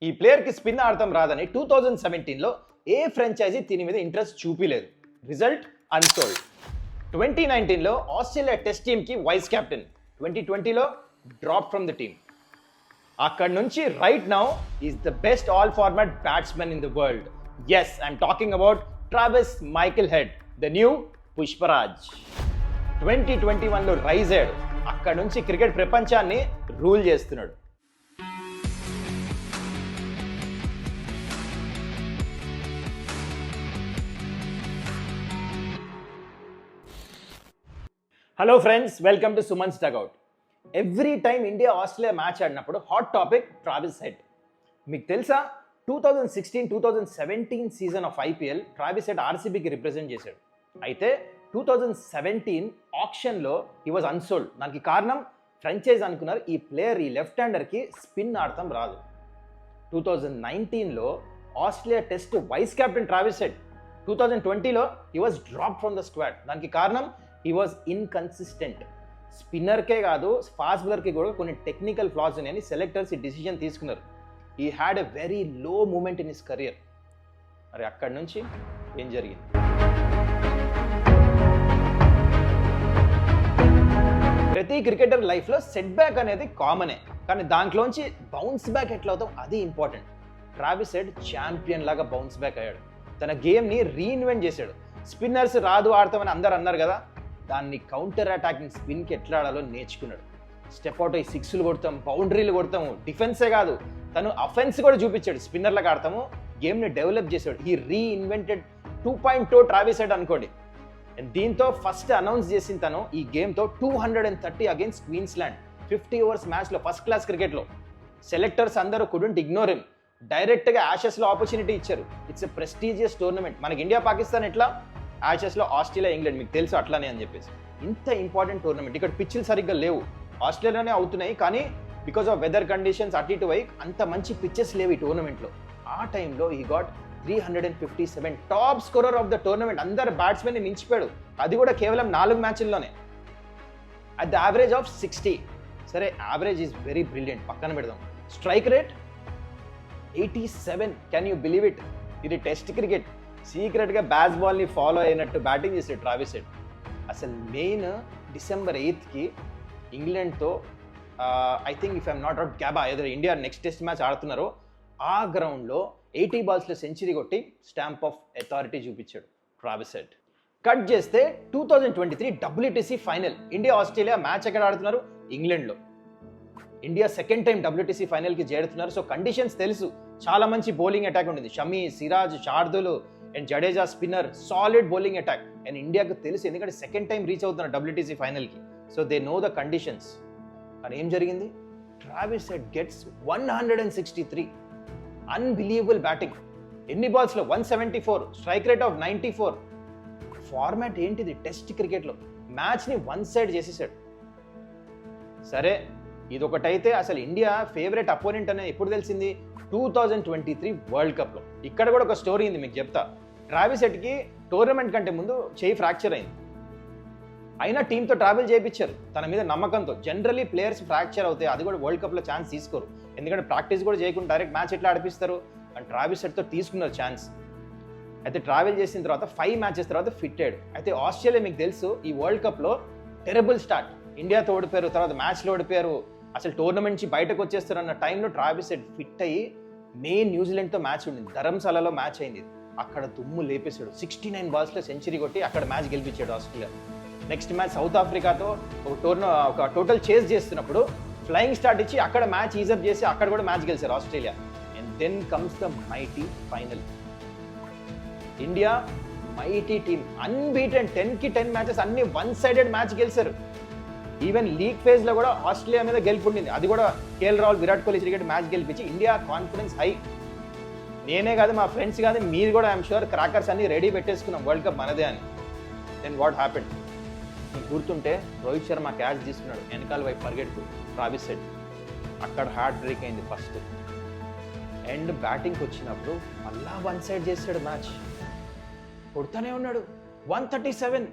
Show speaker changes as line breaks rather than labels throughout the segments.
ఈ ప్లేయర్కి స్పిన్ ఆడటం రాదని 2017లో ఏ ఫ్రాంచైజీ దీని మీద ఇంట్రెస్ట్ చూపిలేదు. Result unsold. 2019లో ఆస్ట్రేలియా టెస్ట్ టీమ్కి వైస్ కెప్టెన్, 2020లో డ్రాప్ ఫ్రమ్ ద టీమ్. అక్కడ నుంచి right now is the best all format batsmen in the world. Yes, I'm talking about Travis Michael Head, the new Pushparaj. 2021లో rise అయ్యాడు. అక్కడ నుంచి cricket ప్రపంచాన్ని రూల్ చేస్తున్నాడు. Hello friends, welcome to Suman's dugout. Every time India Australia match ఆడినప్పుడు hot topic Travis Head. మీకు తెలుసా, 2016-2017 season of IPL Travis Head ఆర్సీబీకి రిప్రజెంట్ చేశాడు. అయితే 2017 ఆక్షన్లో హీ వాజ్ అన్సోల్డ్. దానికి కారణం ఫ్రాంచైజ్ అనుకున్నారు ఈ ప్లేయర్, ఈ లెఫ్ట్ హ్యాండర్కి స్పిన్ ఆడటం రాదు. 2019లో Australia test vice captain Travis Head. 2020లో he was drop from the squad. దానికి కారణం హీ వాజ్ ఇన్కన్సిస్టెంట్. స్పిన్నర్కే కాదు, ఫాస్ట్ బౌలర్కి కూడా కొన్ని టెక్నికల్ ఫ్లాస్ ఉన్నాయని సెలెక్టర్స్ ఈ డిసిజన్ తీసుకున్నారు. He had a very low moment in his career. మరి అక్కడి నుంచి ఏం జరిగింది? ప్రతి క్రికెటర్ లైఫ్లో సెట్ బ్యాక్ అనేది కామనే, కానీ దాంట్లోంచి బౌన్స్ బ్యాక్ ఎట్లా అవుతాం అది ఇంపార్టెంట్. ట్రావిస్ హెడ్ ఛాంపియన్ లాగా బౌన్స్ బ్యాక్ అయ్యాడు. తన గేమ్ని రీఇన్వెంట్ చేశాడు. స్పిన్నర్స్ రాదు ఆడతామని అందరు అన్నారు కదా, దాన్ని కౌంటర్ అటాకింగ్ స్పిన్కి ఎట్లా ఆడాలో నేర్చుకున్నాడు. స్టెప్ అవుట్ అయ్యి సిక్స్లు కొడతాం, బౌండరీలు కొడతాము, డిఫెన్సే కాదు తను అఫెన్స్ కూడా చూపించాడు. స్పిన్నర్లకు ఆడతాము, గేమ్ని డెవలప్ చేశాడు. ఈ రీఇన్వెంటెడ్ 2.0 ట్రావిస్ హెడ్ అనుకోండి. దీంతో ఫస్ట్ అనౌన్స్ చేసిన తను ఈ గేమ్తో 230 అగైన్స్ క్వీన్స్లాండ్ 50 ఓవర్స్ మ్యాచ్లో ఫస్ట్ క్లాస్ క్రికెట్లో. సెలెక్టర్స్ అందరూ కుడెంట్ ఇగ్నోర్ హిమ్. డైరెక్ట్గా యాషెస్లో ఆపర్చునిటీ ఇచ్చారు. It's a prestigious tournament. మనకి ఇండియా పాకిస్తాన్ ఎట్లా, యాషెస్లో ఆస్ట్రేలియా ఇంగ్లాండ్ మీకు తెలుసు అట్లానే అని చెప్పేసి. ఇంత ఇంపార్టెంట్ టోర్నమెంట్. ఇక్కడ పిచ్చులు సరిగ్గా లేవు, ఆస్ట్రేలియానే అవుతున్నాయి, కానీ బికాస్ ఆఫ్ వెదర్ కండిషన్స్ అటు ఇటు వైక్ అంత మంచి పిచ్చెస్ లేవు ఈ టోర్నమెంట్లో. ఆ టైంలో he got 357, top scorer of the tournament. అందరు బ్యాట్స్మెన్ని మించిపోయాడు, అది కూడా కేవలం 4 మ్యాచ్ల్లోనే. At the average of 60. సరే, యావరేజ్ ఈజ్ వెరీ బ్రిలియంట్, పక్కన పెడదాం. Strike rate 87. Can you believe it? ఇది టెస్ట్ క్రికెట్. సీక్రెట్గా బ్యాస్ బాల్ని ఫాలో అయినట్టు బ్యాటింగ్ చేసాడు ట్రావిస్ హెడ్. అసలు మెయిన్ December 8కి ఇంగ్లాండ్తో I think if I'm not out Gabba ఏదో ఇండియా నెక్స్ట్ టెస్ట్ మ్యాచ్ ఆడుతున్నారో ఆ గ్రౌండ్లో 80 బాల్స్లో సెంచరీ కొట్టి స్టాంప్ ఆఫ్ అథారిటీ చూపించాడు ట్రావిస్ హెడ్. కట్ చేస్తే 2023 WTC final. India Australia match ఎక్కడ ఆడుతున్నారు? ఇంగ్లాండ్లో. ఇండియా సెకండ్ టైం WTC ఫైనల్కి చేరుతున్నారు. సో కండిషన్స్ తెలుసు. చాలా మంచి బౌలింగ్ అటాక్ ఉండింది. Shami, Siraj, Shardul and Jadeja spinner, solid bowling attack. And ఇండియాకు తెలుసు, ఎందుకంటే సెకండ్ టైం రీచ్ అవుతున్నారు WTC ఫైనల్కి. So they know the conditions. కానీ ఏం జరిగింది? Travis Head gets 163. Unbelievable batting. ఎన్ని బాల్స్లో? 174. Strike rate of 94. ఫార్మాట్ ఏంటిది? టెస్ట్ క్రికెట్లో మ్యాచ్ని వన్ సైడ్ చేసేసాడు. సరే, ఇదొకటైతే అసలు ఇండియా ఫేవరెట్ అపోనెంట్ అనేది ఎప్పుడు తెలిసింది? 2023 వరల్డ్ కప్లో. ఇక్కడ కూడా ఒక స్టోరీ ఉంది, మీకు చెప్తా. ట్రావిస్ హెడ్కి టోర్నమెంట్ కంటే ముందు చేయి ఫ్రాక్చర్ అయింది. అయినా టీంతో ట్రావెల్ చేయించారు తన మీద నమ్మకంతో. జనరలీ ప్లేయర్స్ ఫ్రాక్చర్ అవుతాయి, అది కూడా వరల్డ్ కప్లో ఛాన్స్ తీసుకోరు, ఎందుకంటే ప్రాక్టీస్ కూడా చేయకుండా డైరెక్ట్ మ్యాచ్ ఎట్లా ఆడిపిస్తారు. అండ్ ట్రావిస్ హెడ్తో తీసుకున్నారు ఛాన్స్. అయితే ట్రావెల్ చేసిన తర్వాత 5 మ్యాచెస్ తర్వాత ఫిట్ అయ్యాడు. అయితే ఆస్ట్రేలియా మీకు తెలుసు ఈ వరల్డ్ కప్లో టెరబుల్ స్టార్ట్. ఇండియాతో ఓడిపోయారు, తర్వాత మ్యాచ్లో ఓడిపోయారు, అసలు టోర్నమెంట్ నుంచి బయటకు వచ్చేస్తారు అన్న టైంలో ట్రావిస్ హెడ్ ఫిట్ అయ్యి న్యూజిలాండ్తో మ్యాచ్ ఉండింది. ధర్మశాలలో మ్యాచ్ అయింది. అక్కడ దుమ్ము లేపేశాడు. 69 బాల్స్లో సెంచరీ కొట్టి అక్కడ మ్యాచ్ గెలిపించాడు ఆస్ట్రేలియా. నెక్స్ట్ మ్యాచ్ సౌత్ ఆఫ్రికాతో ఒక టోటల్ చేజ్ చేస్తున్నప్పుడు ఫ్లయింగ్ స్టార్ట్ ఇచ్చి అక్కడ మ్యాచ్ ఈజప్ చేసి అక్కడ కూడా మ్యాచ్ గెలిచారు Australia. And then comes the mighty final. India mighty team, unbeaten, 10కి 10 మ్యాచెస్ అన్ని వన్ సైడెడ్ మ్యాచ్ గెలిచారు. ఈవెన్ లీగ్ ఫేజ్లో కూడా ఆస్ట్రేలియా మీద గెలుపుండింది. అది కూడా KL Rahul, Virat Kohli cricket match గెలిపించి ఇండియా కాన్ఫిడెన్స్ హై. నేనే కాదు, మా ఫ్రెండ్స్ కాదు, మీరు కూడా ఐఎమ్ షూర్ క్రాకర్స్ అన్ని రెడీ పెట్టేసుకున్నాం వరల్డ్ కప్ మనదే అని. Then what happened? మీకు గుర్తుంటే రోహిత్ శర్మ క్యాచ్ తీసుకున్నాడు, వెనకాల వైపు పరిగెడుతూ ట్రావిస్ హెడ్. అక్కడ హార్ట్ బ్రేక్ అయింది ఫస్ట్. అండ్ బ్యాటింగ్కి వచ్చినప్పుడు మళ్ళా వన్ సైడ్ చేసాడు మ్యాచ్. కొడుతూనే ఉన్నాడు. 137.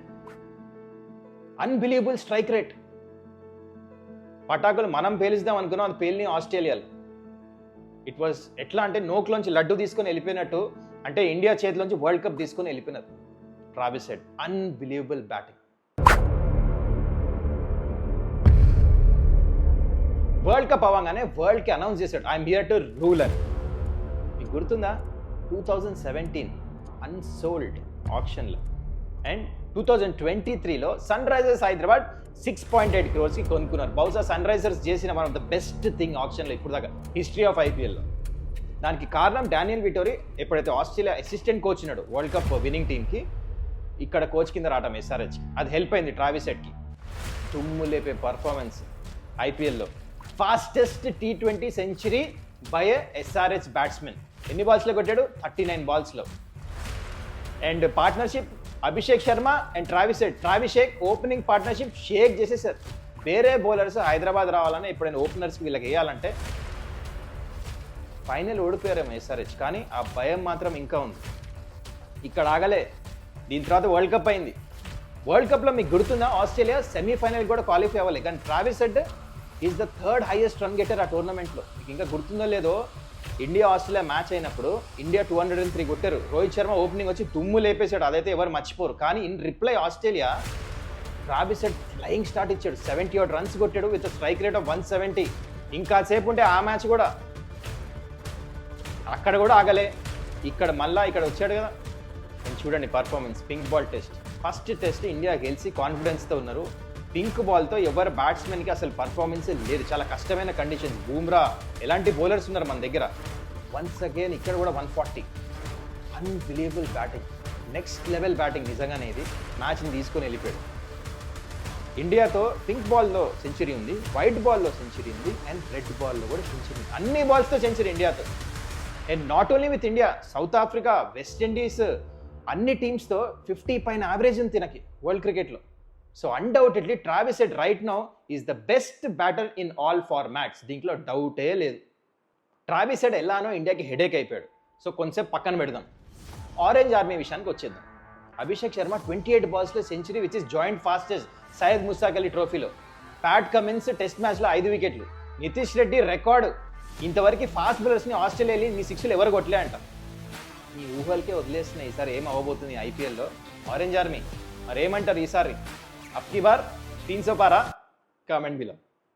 Unbelievable strike rate. పటాకులు మనం పేలిస్తాం అనుకున్నాం, అది పేలిని ఆస్ట్రేలియాలో. ఇట్ వాజ్ ఎట్లా అంటే నోక్లోంచి లడ్డు తీసుకొని వెళ్ళిపోయినట్టు, అంటే ఇండియా చేతిలోంచి వరల్డ్ కప్ తీసుకొని వెళ్ళిపోయినారు Travis Head. Unbelievable batting. World cup అవ్వగానే వరల్డ్కి అనౌన్స్ చేశాడు ఐఎమ్ హియర్ టు రూల్ అని. మీకు గుర్తుందా? 2017 అన్సోల్డ్ ఆప్షన్లో, అండ్ 2023లో సన్ రైజర్స్ హైదరాబాద్ 6.8 crores కొనుక్కున్నారు. బహుశా సన్ రైజర్స్ చేసిన one of the best thing ఆప్షన్లో ఇప్పుడు దాకా హిస్టరీ ఆఫ్ ఐపీఎల్లో. దానికి కారణం డానియల్ విటోరీ ఎప్పుడైతే ఆస్ట్రేలియా అసిస్టెంట్ కోచ్ ఉన్నాడు వరల్డ్ కప్ విన్నింగ్ టీమ్కి, ఇక్కడ కోచ్ కింద రావటం ఎస్ఆర్హెచ్, అది హెల్ప్ అయింది ట్రావిస్ హెడ్కి. తుమ్ము లేపే పర్ఫార్మెన్స్ ఐపీఎల్లో. Fastest T20 century by SRH batsmen. ఎన్ని బాల్స్లో కొట్టాడు? 39 balls. And partnership Abhishek Sharma and Travis షేక్ ఓపెనింగ్ పార్ట్నర్షిప్ షేక్ చేసేసారు. వేరే బౌలర్స్ హైదరాబాద్ రావాలని ఎప్పుడైనా ఓపెనర్స్కి వీళ్ళకి వేయాలంటే ఫైనల్ ఓడిపోయారేమో ఎస్ఆర్హెచ్, కానీ ఆ భయం మాత్రం ఇంకా ఉంది. ఇక్కడ ఆగలే. దీని తర్వాత వరల్డ్ కప్ అయింది. వరల్డ్ కప్లో మీకు గుర్తుందా? ఆస్ట్రేలియా సెమీఫైనల్ కూడా క్వాలిఫై అవ్వాలి, కానీ Travis head is the 3rd highest run getter ఆ టోర్నమెంట్లో. మీకు ఇంకా గుర్తుందో లేదో, ఇండియా ఆస్ట్రేలియా మ్యాచ్ అయినప్పుడు ఇండియా 203 కొట్టారు. రోహిత్ శర్మ ఓపెనింగ్ వచ్చి తుమ్ము లేపేశాడు, అదైతే ఎవరు మర్చిపోరు. కానీ in reply Australia Travis head flying start ఇచ్చాడు. 70 runs కొట్టాడు విత్ స్ట్రైక్ రేట్ ఆఫ్ 170. ఇంకా సేపు ఉంటే ఆ మ్యాచ్ కూడా, అక్కడ కూడా ఆగలే. ఇక్కడ మళ్ళా ఇక్కడ వచ్చాడు కదా. నేను చూడండి performance. Pink ball test, first test India గెలిచి కాన్ఫిడెన్స్తో ఉన్నారు. పింక్ బాల్తో ఎవరు బ్యాట్స్మెన్కి అసలు పర్ఫార్మెన్స్ లేదు, చాలా కష్టమైన కండిషన్స్. బూమ్రా ఎలాంటి బౌలర్స్ ఉన్నారు మన దగ్గర. వన్స్ అగైన్ ఇక్కడ కూడా 140. Unbelievable batting, next level batting. నిజంగానే ఇది మ్యాచ్ని తీసుకొని వెళ్ళిపోయాడు. ఇండియాతో పింక్ బాల్లో సెంచరీ ఉంది, వైట్ బాల్లో సెంచరీ ఉంది, అండ్ రెడ్ బాల్లో కూడా సెంచరీ ఉంది. అన్ని బాల్స్తో సెంచరీ ఇండియాతో. And not only with India, South Africa, West Indies, అన్ని టీమ్స్తో 50 పైన యావరేజ్ ఉంది తినకి వరల్డ్ క్రికెట్లో. So undoubtedly Travis Head right now is the best batter in all formats. దీంట్లో డౌటే లేదు. ట్రావిస్ హెడ్ ఎలానో ఇండియాకి హెడేక్ అయిపోయాడు. సో కొంచెం పక్కన పెడదాం. ఆరెంజ్ ఆర్మీ విషయానికి వచ్చేద్దాం. Abhishek Sharma 28 balls century, which is joint fastest Syed Mushtaq Ali ట్రోఫీలో. ప్యాట్ కమిన్స్ టెస్ట్ మ్యాచ్లో 5 wickets. నితీష్ రెడ్డి రికార్డు. ఇంతవరకు ఫాస్ట్ బౌలర్స్ని ఆస్ట్రేలియా వెళ్ళి నీ 6 ఎవరు కొట్టలే అంట. ఈ ఊహలకే వదిలేస్తున్నాయి. ఈసారి ఏం అవ్వబోతుంది ఐపీఎల్లో? ఆరెంజ్ ఆర్మీ మరి ఏమంటారు ఈసారి? అప్కి బార్ 300 పారా? Comment below.